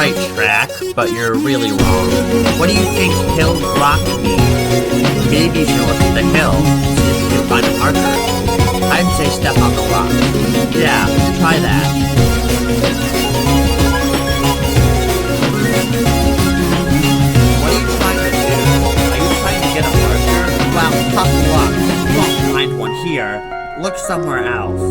right track, but you're really wrong. What do you think hill rock means? Maybe you should look at the hill, see if you can find a marker. I'd say step on the rock. Yeah, try that. What are you trying to do? Are you trying to get a marker? Well, tough luck. You won't find one here. Look somewhere else.